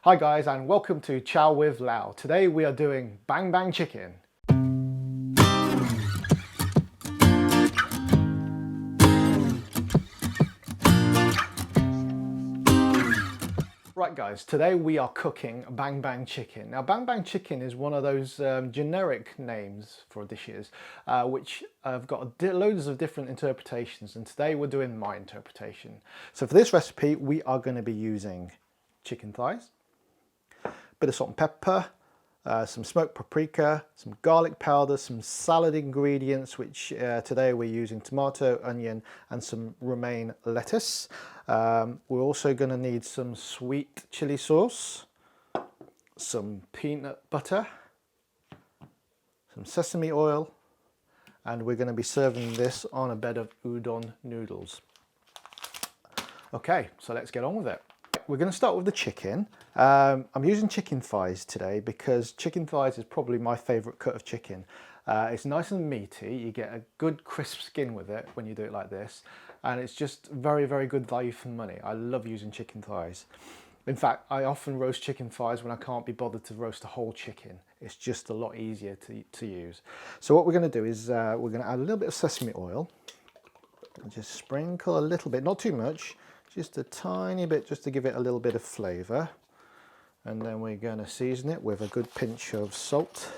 Hi guys, and welcome to Chow with Lao. Today we are doing bang bang chicken. Right guys, today we are cooking bang bang chicken. Now bang bang chicken is one of those generic names for dishes which have got loads of different interpretations, and today we're doing my interpretation. So for this recipe we are going to be using chicken thighs, bit of salt and pepper, some smoked paprika, some garlic powder, some salad ingredients, which today we're using tomato, onion and some romaine lettuce. We're also going to need some sweet chili sauce, some peanut butter, some sesame oil, and we're going to be serving this on a bed of udon noodles. Okay, so let's get on with it. We're going to start with the chicken. I'm using chicken thighs today because chicken thighs is probably my favourite cut of chicken. It's nice and meaty, you get a good crisp skin with it when you do it like this, and it's just very, very good value for money. I love using chicken thighs. In fact, I often roast chicken thighs when I can't be bothered to roast a whole chicken. It's just a lot easier to use. So what we're going to do is we're going to add a little bit of sesame oil. Just sprinkle a little bit, not too much, just a tiny bit, just to give it a little bit of flavour. And then we're going to season it with a good pinch of salt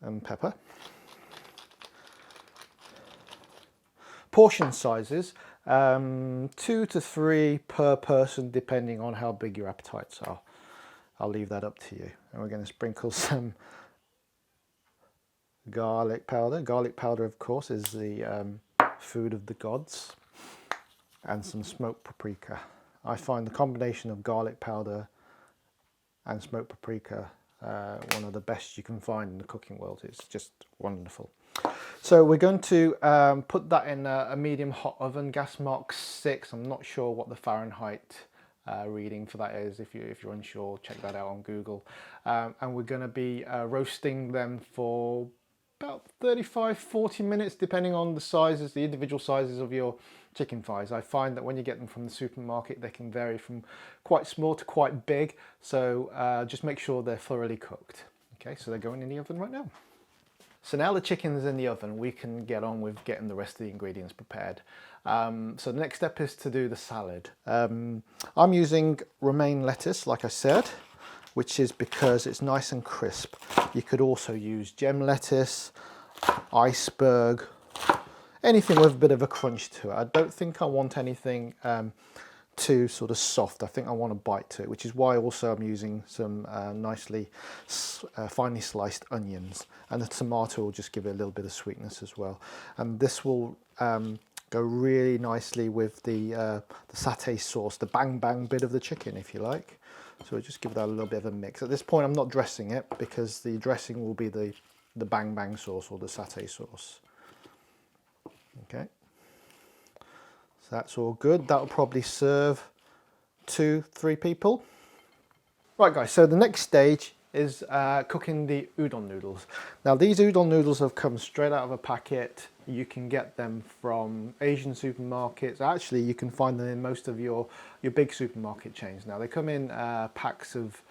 and pepper. Portion sizes, 2 to 3 per person, depending on how big your appetites are. I'll leave that up to you. And we're going to sprinkle some garlic powder. Garlic powder, of course, is the food of the gods. And some smoked paprika. I find the combination of garlic powder and smoked paprika one of the best you can find in the cooking world. It's just wonderful. So we're going to put that in a medium hot oven, gas mark 6. I'm not sure what the Fahrenheit reading for that is. If you're unsure, check that out on Google. And we're going to be roasting them for about 35-40 minutes, depending on the sizes, the individual sizes of your chicken thighs. I find that when you get them from the supermarket, they can vary from quite small to quite big, so just make sure they're thoroughly cooked. Okay, so they're going in the oven right now. So now the chicken is in the oven, we can get on with getting the rest of the ingredients prepared. So the next step is to do the salad. I'm using romaine lettuce, like I said, which is because it's nice and crisp. You could also use gem lettuce, iceberg, anything with a bit of a crunch to it. I don't think I want anything too sort of soft. I think I want a bite to it, which is why also I'm using some nicely finely sliced onions, and the tomato will just give it a little bit of sweetness as well. And this will go really nicely with the satay sauce, the bang bang bit of the chicken, if you like. So we'll just give that a little bit of a mix. At this point I'm not dressing it because the dressing will be the bang bang sauce or the satay sauce. Okay, so that's all good. That'll probably serve 2-3 people. Right guys, so the next stage is cooking the udon noodles. Now these udon noodles have come straight out of a packet. You can get them from Asian supermarkets. Actually, you can find them in most of your big supermarket chains now. They come in packs of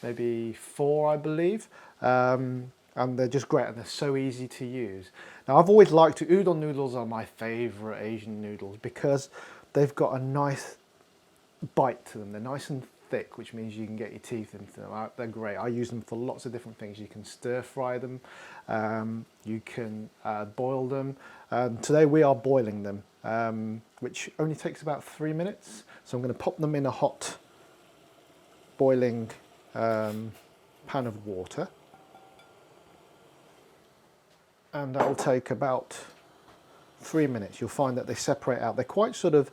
maybe 4, I believe. And they're just great, and they're so easy to use. Now I've always liked udon noodles are my favourite Asian noodles because they've got a nice bite to them. They're nice and thick, which means you can get your teeth into them. They're great. I use them for lots of different things. You can stir fry them, you can boil them. Today we are boiling them, which only takes about 3 minutes. So I'm going to pop them in a hot boiling pan of water. And that will take about 3 minutes. You'll find that they separate out. They're quite sort of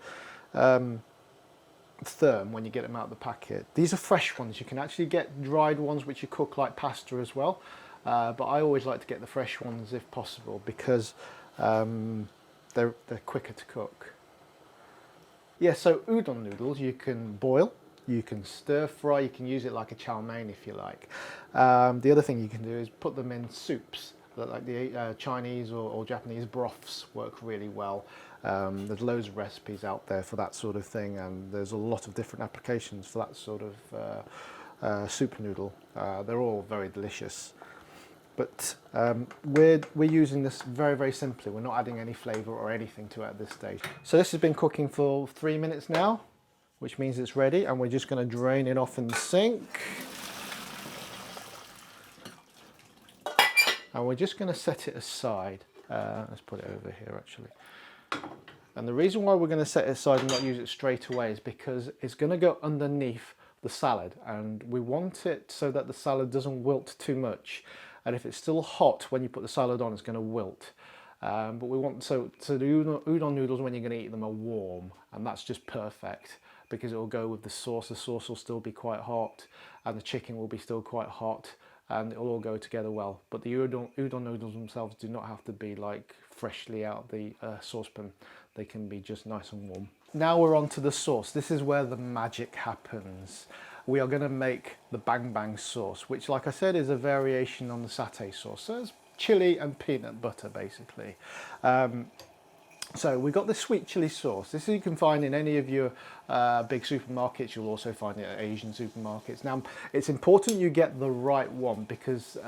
firm when you get them out of the packet. These are fresh ones. You can actually get dried ones which you cook like pasta as well, but I always like to get the fresh ones if possible because they're quicker to cook. Yeah, so udon noodles you can boil, you can stir fry, you can use it like a chow mein if you like. The other thing you can do is put them in soups. like the Chinese or Japanese broths work really well. There's loads of recipes out there for that sort of thing, and there's a lot of different applications for that sort of soup noodle. They're all very delicious. But we're using this very, very simply. We're not adding any flavour or anything to it at this stage. So this has been cooking for 3 minutes now, which means it's ready, and we're just going to drain it off in the sink. And we're just going to set it aside. Let's put it over here actually. And the reason why we're going to set it aside and not use it straight away is because it's going to go underneath the salad, and we want it so that the salad doesn't wilt too much. And if it's still hot when you put the salad on, it's going to wilt. But we want, so the udon noodles, when you're going to eat them, are warm, and that's just perfect because it will go with the sauce. The sauce will still be quite hot, and the chicken will be still quite hot, and it will all go together well. But the udon noodles themselves do not have to be like freshly out of the saucepan. They can be just nice and warm. Now we're on to the sauce. This is where the magic happens. We are going to make the bang bang sauce, which, like I said, is a variation on the satay sauce. So it's chili and peanut butter basically. So we've got the sweet chili sauce. This you can find in any of your big supermarkets. You'll also find it at Asian supermarkets. Now it's important you get the right one, because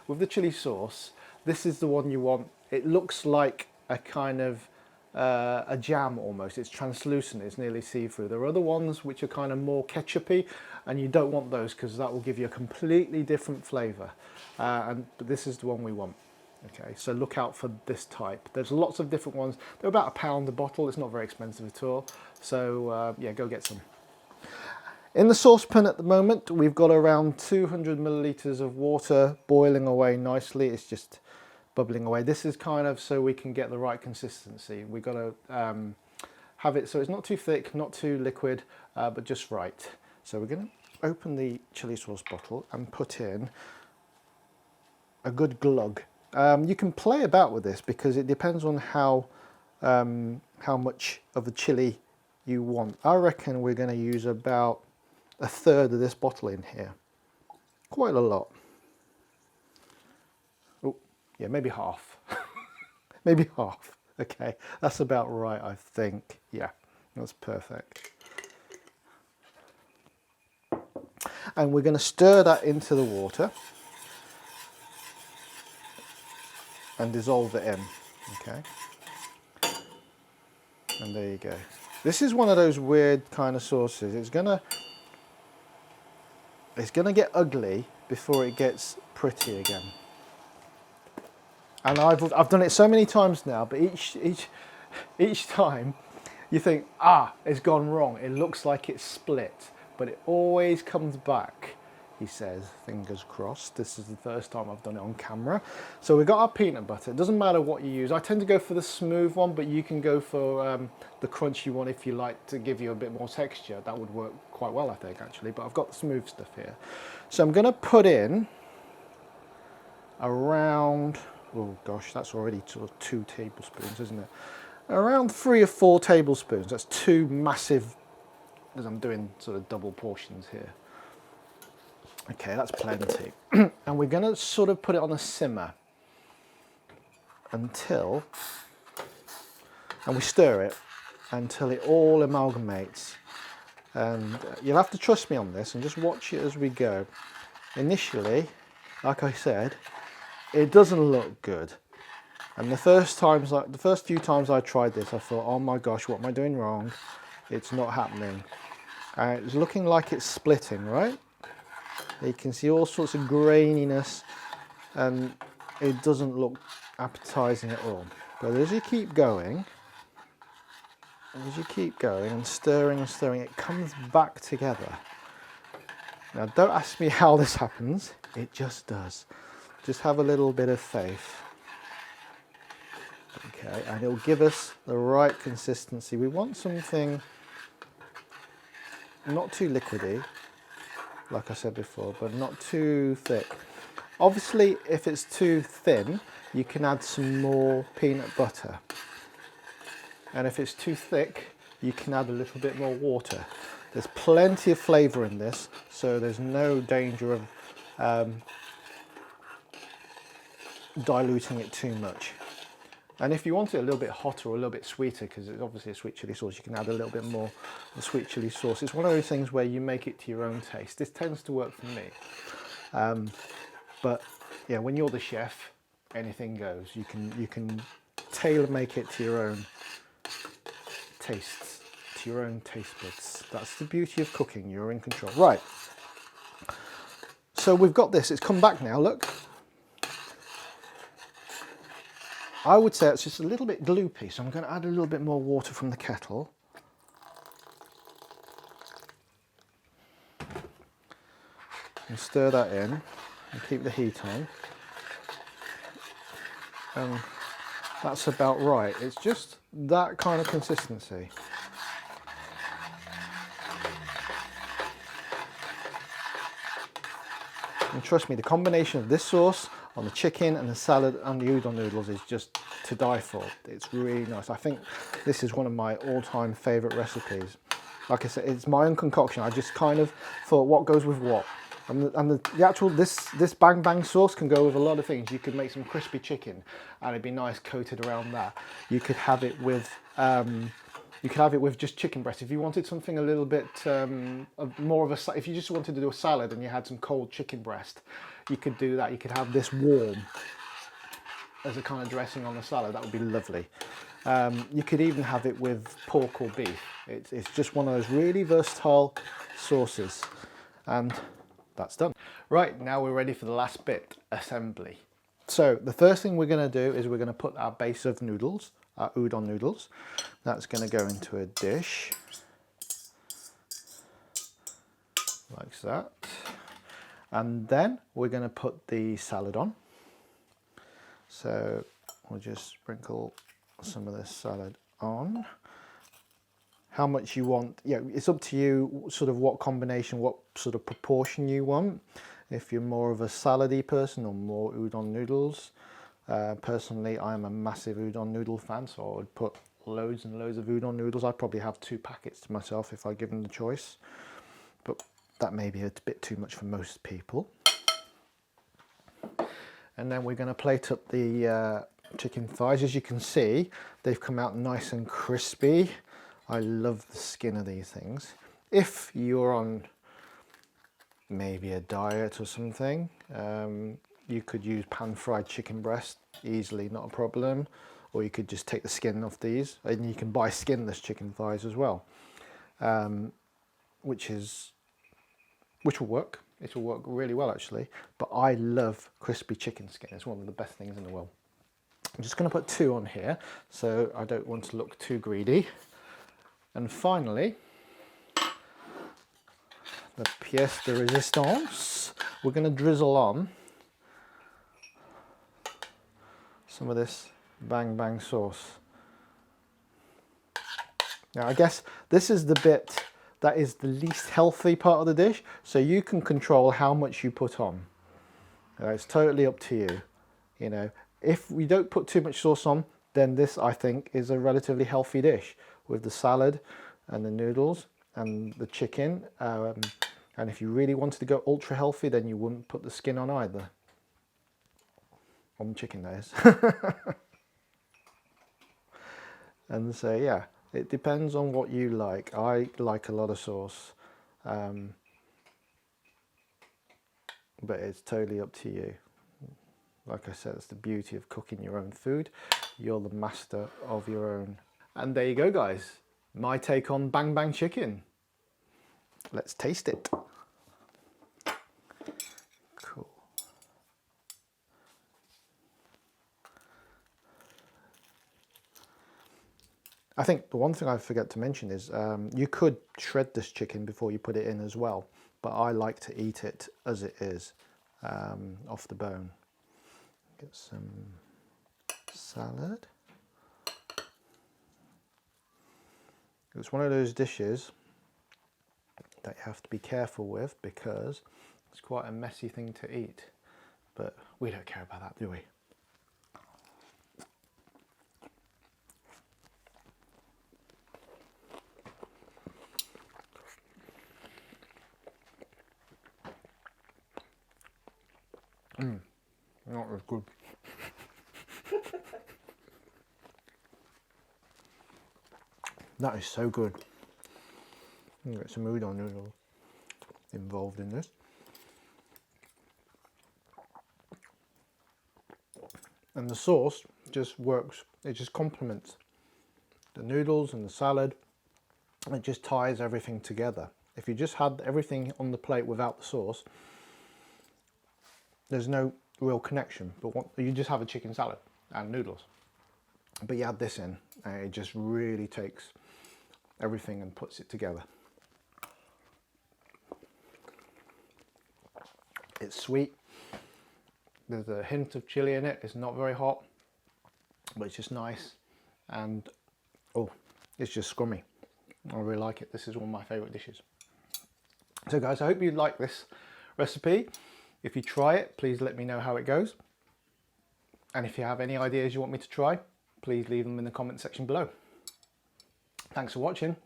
with the chili sauce, this is the one you want. It looks like a kind of a jam almost. It's translucent, it's nearly see-through. There are other ones which are kind of more ketchupy, and you don't want those because that will give you a completely different flavour. But this is the one we want. Okay, so look out for this type. There's lots of different ones. They're about £1 a bottle. It's not very expensive at all. So yeah, go get some. In the saucepan at the moment, we've got around 200 millilitres of water boiling away nicely. It's just bubbling away. This is kind of so we can get the right consistency. We've got to have it so it's not too thick, not too liquid, but just right. So we're going to open the chili sauce bottle and put in a good glug. You can play about with this because it depends on how much of the chili you want. I reckon we're going to use about 1/3 of this bottle in here. Quite a lot. Oh, yeah, maybe half. Maybe half. Okay, that's about right, I think. Yeah, that's perfect. And we're going to stir that into the water and dissolve it in. Okay, and there you go. This is one of those weird kind of sauces. It's gonna get ugly before it gets pretty again. And I've done it so many times now, but each time you think, ah, it's gone wrong. It looks like it's split, but it always comes back. He says, fingers crossed. This is the first time I've done it on camera. So we've got our peanut butter. It doesn't matter what you use. I tend to go for the smooth one, but you can go for the crunchy one if you like to give you a bit more texture. That would work quite well, I think, actually. But I've got the smooth stuff here. So I'm going to put in around, oh gosh, that's already sort of 2 tablespoons, isn't it? Around 3 or 4 tablespoons. That's 2 massive, as I'm doing sort of double portions here. Okay, that's plenty. And we're going to sort of put it on a simmer until, and we stir it until it all amalgamates. And you'll have to trust me on this and just watch it as we go. Initially, like I said, it doesn't look good. And the first few times I tried this, I thought, oh my gosh, what am I doing wrong? It's not happening. It's looking like it's splitting, right? You can see all sorts of graininess, and it doesn't look appetizing at all. But as you keep going and stirring and stirring, it comes back together. Now don't ask me how this happens, it just does. Just have a little bit of faith. Okay, and it'll give us the right consistency. We want something not too liquidy, like I said before, but not too thick. Obviously, if it's too thin, you can add some more peanut butter. And if it's too thick, you can add a little bit more water. There's plenty of flavour in this, so there's no danger of diluting it too much. And if you want it a little bit hotter or a little bit sweeter, because it's obviously a sweet chili sauce, you can add a little bit more of the sweet chili sauce. It's one of those things where you make it to your own taste. This tends to work for me. But yeah, when you're the chef, anything goes. You can tailor make it to your own tastes, to your own taste buds. That's the beauty of cooking. You're in control. Right. So we've got this. It's come back now. Look. I would say it's just a little bit gloopy, so I'm going to add a little bit more water from the kettle. And stir that in and keep the heat on. And that's about right. It's just that kind of consistency. And trust me, the combination of this sauce on the chicken and the salad and the udon noodles is just to die for. It's really nice. I think this is one of my all-time favourite recipes. Like I said, it's my own concoction. I just kind of thought what goes with what. And the actual, this bang bang sauce can go with a lot of things. You could make some crispy chicken and it'd be nice coated around that. You could have it with just chicken breast. If you wanted something a little bit more of a, if you just wanted to do a salad and you had some cold chicken breast, you could do that. You could have this warm as a kind of dressing on the salad. That would be lovely. You could even have it with pork or beef. It's just one of those really versatile sauces. And that's done. Right, now we're ready for the last bit, assembly. So the first thing we're going to do is we're going to put our base of noodles, our udon noodles. That's going to go into a dish, like that. And then we're going to put the salad on. So we'll just sprinkle some of this salad on. How much you want, yeah, it's up to you sort of what combination, what sort of proportion you want. If you're more of a salady person or more udon noodles. Personally, I'm a massive udon noodle fan, so I would put loads and loads of udon noodles. I'd probably have 2 packets to myself if I give them the choice. But that may be a bit too much for most people. And then we're going to plate up the chicken thighs. As you can see, they've come out nice and crispy. I love the skin of these things. If you're on maybe a diet or something, you could use pan-fried chicken breast, easily, not a problem. Or you could just take the skin off these, and you can buy skinless chicken thighs as well, which will work. It will work really well actually. But I love crispy chicken skin. It's one of the best things in the world. I'm just going to put 2 on here, so I don't want to look too greedy. And finally, the pièce de résistance, we're going to drizzle on some of this bang bang sauce. Now I guess this is the bit that is the least healthy part of the dish, so you can control how much you put on. It's totally up to you. You know, if we don't put too much sauce on, then this, I think, is a relatively healthy dish with the salad and the noodles and the chicken. And if you really wanted to go ultra healthy, then you wouldn't put the skin on either. On the chicken, that is. And so, yeah, it depends on what you like. I like a lot of sauce, but it's totally up to you. Like I said, it's the beauty of cooking your own food. You're the master of your own. And there you go, guys. My take on bang bang chicken. Let's taste it. Cool. I think the one thing I forgot to mention is you could shred this chicken before you put it in as well, but I like to eat it as it is, off the bone. Get some salad. It's one of those dishes that you have to be careful with because it's quite a messy thing to eat, but we don't care about that, do we? Not as good. That is so good. Get some udon noodles involved in this. And the sauce just works, it just complements the noodles and the salad. It just ties everything together. If you just had everything on the plate without the sauce, there's no real connection. But you just have a chicken salad and noodles. But you add this in, and it just really takes everything and puts it together. It's sweet. There's a hint of chilli in it. It's not very hot, but it's just nice. And oh, it's just scrummy. I really like it. This is one of my favourite dishes. So guys, I hope you like this recipe. If you try it, please let me know how it goes. And if you have any ideas you want me to try, please leave them in the comment section below. Thanks for watching.